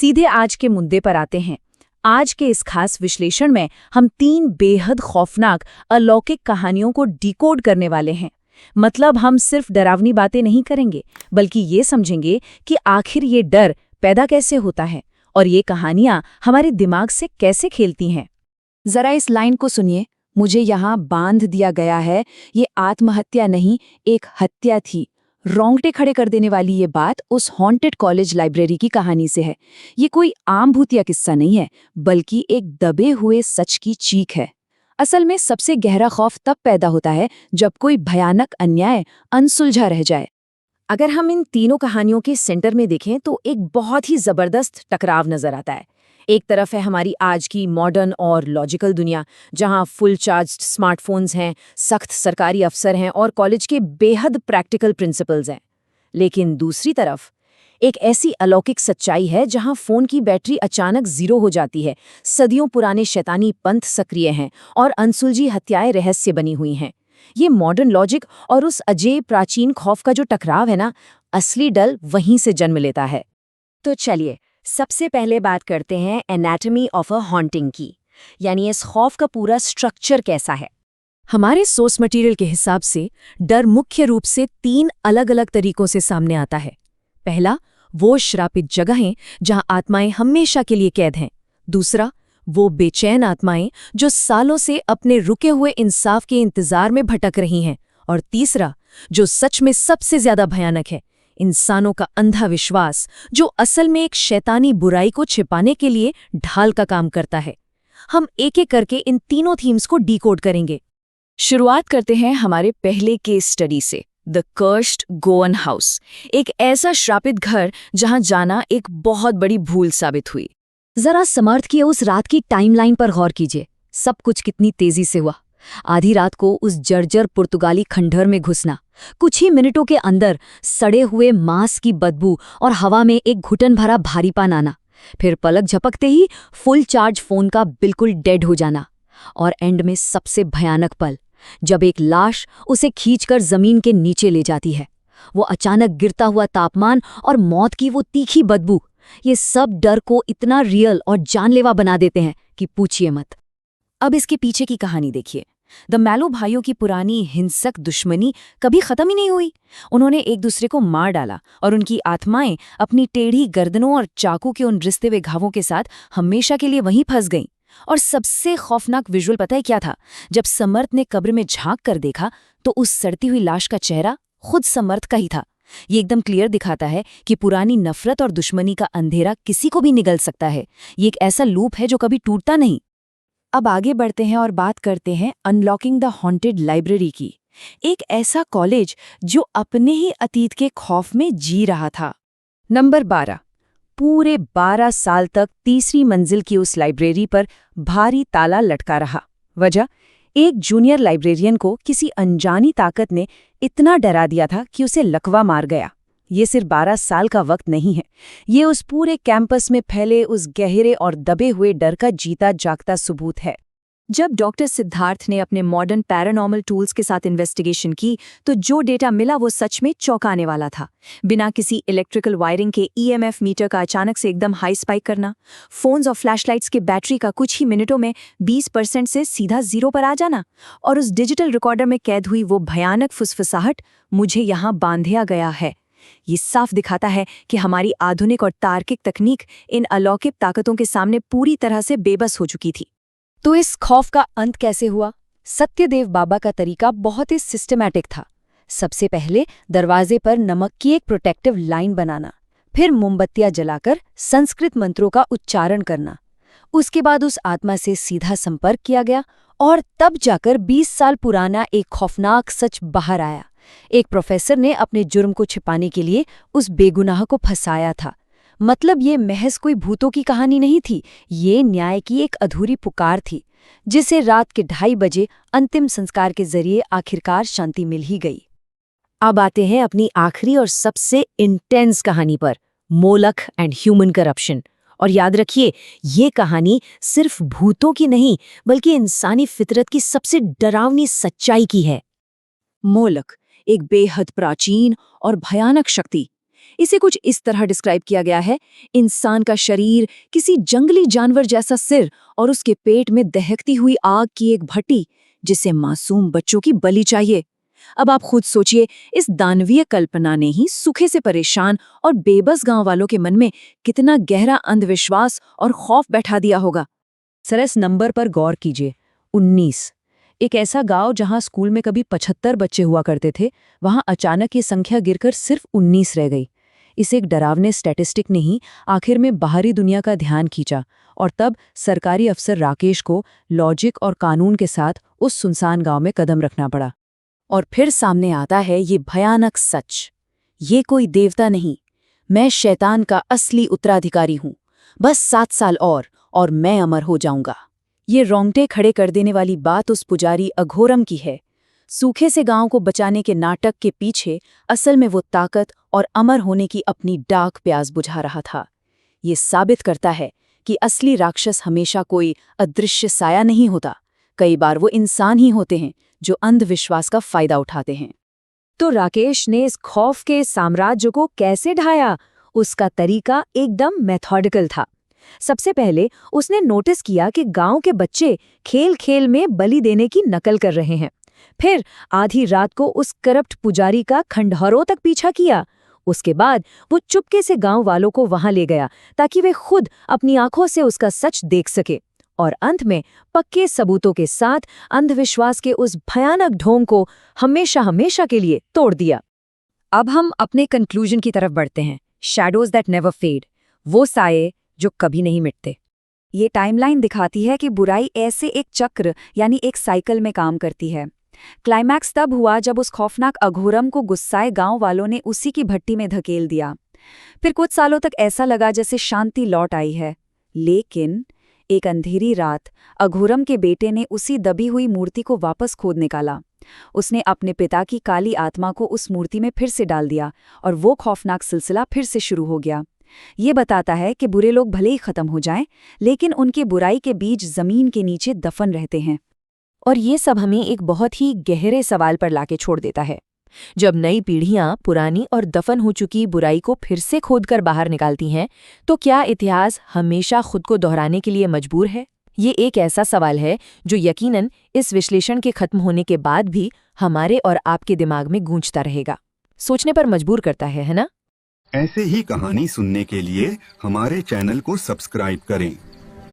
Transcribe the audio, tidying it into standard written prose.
सीधे आज के मुद्दे पर आते हैं। आज के इस खास विश्लेषण में हम 3 बेहद खौफनाक अलौकिक कहानियों को डिकोड करने वाले हैं। मतलब हम सिर्फ डरावनी बातें नहीं करेंगे, बल्कि ये समझेंगे कि आखिर ये डर पैदा कैसे होता है और ये कहानियां हमारे दिमाग से कैसे खेलती हैं। जरा इस लाइन को सुनिए, मुझे यहाँ बांध दिया गया है। ये आत्महत्या नहीं, एक हत्या थी। रोंगटे खड़े कर देने वाली ये बात उस हॉन्टेड कॉलेज लाइब्रेरी की कहानी से है। ये कोई आम भूतिया किस्सा नहीं है, बल्कि एक दबे हुए सच की चीख है। असल में सबसे गहरा खौफ तब पैदा होता है जब कोई भयानक अन्याय अनसुलझा रह जाए। अगर हम इन तीनों कहानियों के सेंटर में देखें तो एक बहुत ही जबरदस्त टकराव नजर आता है। एक तरफ है हमारी आज की मॉडर्न और लॉजिकल दुनिया, जहां फुल चार्ज्ड स्मार्टफोन्स हैं, सख्त सरकारी अफसर हैं और कॉलेज के बेहद प्रैक्टिकल प्रिंसिपल्स हैं। लेकिन दूसरी तरफ एक ऐसी अलौकिक सच्चाई है जहां फोन की बैटरी अचानक जीरो हो जाती है, सदियों पुराने शैतानी पंथ सक्रिय हैं और अनसुलझी हत्याएं रहस्य बनी हुई हैं। ये मॉडर्न लॉजिक और उस अजेय प्राचीन खौफ का जो टकराव है ना, असली डर वहीं से जन्म लेता है। तो चलिए सबसे पहले बात करते हैं एनाटॉमी ऑफ अ हॉन्टिंग की, यानी इस खौफ का पूरा स्ट्रक्चर कैसा है। हमारे सोर्स मटेरियल के हिसाब से डर मुख्य रूप से 3 अलग-अलग तरीकों से सामने आता है। पहला, वो श्रापित जगहें जहां आत्माएं हमेशा के लिए कैद हैं। दूसरा, वो बेचैन आत्माएं जो सालों से अपने रुके हुए इंसाफ के इंतजार में भटक रही हैं। और तीसरा, जो सच में सबसे ज्यादा भयानक है, इंसानों का अंधा विश्वास, जो असल में एक शैतानी बुराई को छिपाने के लिए ढाल का काम करता है। हम एक एक करके इन तीनों थीम्स को डिकोड करेंगे। शुरुआत करते हैं हमारे पहले केस स्टडी से, द कर्स्ड गोवन हाउस, एक ऐसा श्रापित घर जहां जाना एक बहुत बड़ी भूल साबित हुई। जरा समर्थ की उस रात की टाइमलाइन पर गौर कीजिए। सब कुछ कितनी तेजी से हुआ। आधी रात को उस जर्जर पुर्तगाली खंडहर में घुसना, कुछ ही मिनटों के अंदर सड़े हुए मांस की बदबू और हवा में एक घुटन भरा भारीपन आना, फिर पलक झपकते ही फुल चार्ज फोन का बिल्कुल डेड हो जाना, और एंड में सबसे भयानक पल, जब एक लाश उसे खींचकर जमीन के नीचे ले जाती है। वो अचानक गिरता हुआ तापमान और मौत की वो तीखी बदबू, ये सब डर को इतना रियल और जानलेवा बना देते हैं कि पूछिए मत। अब इसके पीछे की कहानी देखिए। द मैलो भाइयों की पुरानी हिंसक दुश्मनी कभी खत्म ही नहीं हुई। उन्होंने एक दूसरे को मार डाला और उनकी आत्माएं अपनी टेढ़ी गर्दनों और चाकू के उन रिश्ते हुए घावों के साथ हमेशा के लिए वहीं फंस गईं। और सबसे खौफनाक विजुअल पता है क्या था? जब समर्थ ने कब्र में झांक कर देखा तो उस सड़ती हुई लाश का चेहरा खुद समर्थ का ही था। ये एकदम क्लियर दिखाता है कि पुरानी नफरत और दुश्मनी का अंधेरा किसी को भी निगल सकता है। ये एक ऐसा लूप है जो कभी टूटता नहीं। अब आगे बढ़ते हैं और बात करते हैं अनलॉकिंग द हॉन्टेड लाइब्रेरी की, एक ऐसा कॉलेज जो अपने ही अतीत के खौफ में जी रहा था। नंबर 12, पूरे 12 साल तक तीसरी मंजिल की उस लाइब्रेरी पर भारी ताला लटका रहा। वजह, एक जूनियर लाइब्रेरियन को किसी अनजानी ताकत ने इतना डरा दिया था कि उसे लकवा मार गया। ये सिर्फ 12 साल का वक्त नहीं है, ये उस पूरे कैंपस में फैले उस गहरे और दबे हुए डर का जीता जागता सबूत है। जब डॉक्टर सिद्धार्थ ने अपने मॉडर्न पैरानॉर्मल टूल्स के साथ इन्वेस्टिगेशन की तो जो डेटा मिला वो सच में चौंकाने वाला था। बिना किसी इलेक्ट्रिकल वायरिंग के ईएमएफ मीटर का अचानक से एकदम हाई स्पाइक करना, फोन्स और फ्लैशलाइट्स के बैटरी का कुछ ही मिनटों में 20% से सीधा 0 पर आ जाना, और उस डिजिटल रिकॉर्डर में कैद हुई वो भयानक फुसफुसाहट, मुझे यहाँ बांधा गया है। ये साफ दिखाता है कि हमारी आधुनिक और तार्किक तकनीक इन अलौकिक ताकतों के सामने पूरी तरह से बेबस हो चुकी थी। तो इस खौफ का अंत कैसे हुआ? सत्यदेव बाबा का तरीका बहुत ही सिस्टमैटिक था। सबसे पहले दरवाजे पर नमक की एक प्रोटेक्टिव लाइन बनाना, फिर मोमबत्तियां जलाकर संस्कृत मंत्रों का उच्चारण करना। उसके बाद उस आत्मा से सीधा संपर्क किया गया और तब जाकर 20 साल पुराना एक खौफनाक सच बाहर आया। एक प्रोफेसर ने अपने जुर्म को छिपाने के लिए उस बेगुनाह को फंसाया था। मतलब ये महज कोई भूतों की कहानी नहीं थी, ये न्याय की एक अधूरी पुकार थी, जिसे रात के 2:30 बजे अंतिम संस्कार के जरिए आखिरकार शांति मिल ही गई। अब आते हैं अपनी आखिरी और सबसे इंटेंस कहानी पर, मोलक एंड ह्यूमन करप्शन। और याद रखिए, ये कहानी सिर्फ भूतों की नहीं, बल्कि इंसानी फितरत की सबसे डरावनी सच्चाई की है। मोलक, एक बेहद प्राचीन और भयानक शक्ति, इसे कुछ इस तरह डिस्क्राइब किया गया है, इंसान का शरीर, किसी जंगली जानवर जैसा सिर और उसके पेट में दहकती हुई आग की एक भट्टी, जिसे मासूम बच्चों की बलि चाहिए। अब आप खुद सोचिए, इस दानवीय कल्पना ने ही सूखे से परेशान और बेबस गांव वालों के मन में कितना गहरा अंधविश्वास और खौफ बैठा दिया होगा। सर, इस नंबर पर गौर कीजिए, 19। एक ऐसा गांव जहां स्कूल में कभी 75 बच्चे हुआ करते थे, वहां अचानक ये संख्या गिरकर सिर्फ 19 रह गई। इसे एक डरावने स्टैटिस्टिक ने ही आखिर में बाहरी दुनिया का ध्यान खींचा, और तब सरकारी अफसर राकेश को लॉजिक और कानून के साथ उस सुनसान गांव में कदम रखना पड़ा। और फिर सामने आता है ये भयानक सच। ये कोई देवता नहीं, मैं शैतान का असली उत्तराधिकारी हूं। बस 7 साल और मैं अमर हो जाऊंगा। ये रोंगटे खड़े कर देने वाली बात उस पुजारी अघोरम की है। सूखे से गांव को बचाने के नाटक के पीछे असल में वो ताकत और अमर होने की अपनी डाक प्यास बुझा रहा था। ये साबित करता है कि असली राक्षस हमेशा कोई अदृश्य साया नहीं होता। कई बार वो इंसान ही होते हैं जो अंधविश्वास का फायदा उठाते हैं। तो राकेश ने इस खौफ के साम्राज्य को कैसे ढाया? उसका तरीका एकदम मेथोडिकल था। सबसे पहले उसने नोटिस किया कि गांव के बच्चे खेल खेल में बलि देने की नकल कर रहे हैं। फिर आधी रात को उस करप्ट पुजारी का खंडहरों तक पीछा किया। उसके बाद वो चुपके से गांव वालों को वहां ले गया ताकि वे खुद अपनी आंखों से उसका सच देख सके, और अंत में पक्के सबूतों के साथ अंधविश्वास के उस भयानक ढोंग को हमेशा हमेशा के लिए तोड़ दिया। अब हम अपने कंक्लूजन की तरफ बढ़ते हैं। शैडोज दैट नेवर फेड, वो साये जो कभी नहीं मिटते। ये टाइमलाइन दिखाती है कि बुराई ऐसे एक चक्र यानी एक साइकिल में काम करती है। क्लाइमैक्स तब हुआ जब उस खौफनाक अघोरम को गुस्साए गांव वालों ने उसी की भट्टी में धकेल दिया। फिर कुछ सालों तक ऐसा लगा जैसे शांति लौट आई है, लेकिन एक अंधेरी रात अघोरम के बेटे ने उसी दबी हुई मूर्ति को वापस खोद निकाला। उसने अपने पिता की काली आत्मा को उस मूर्ति में फिर से डाल दिया और वो खौफनाक सिलसिला फिर से शुरू हो गया। ये बताता है कि बुरे लोग भले ही खत्म हो जाएं, लेकिन उनकी बुराई के बीज जमीन के नीचे दफन रहते हैं। और ये सब हमें एक बहुत ही गहरे सवाल पर लाके छोड़ देता है। जब नई पीढ़ियां पुरानी और दफन हो चुकी बुराई को फिर से खोदकर बाहर निकालती हैं, तो क्या इतिहास हमेशा खुद को दोहराने के लिए मजबूर है? ये एक ऐसा सवाल है जो यकीनन इस विश्लेषण के खत्म होने के बाद भी हमारे और आपके दिमाग में गूंजता रहेगा, सोचने पर मजबूर करता है ना? ऐसे ही कहानी सुनने के लिए हमारे चैनल को सब्सक्राइब करें।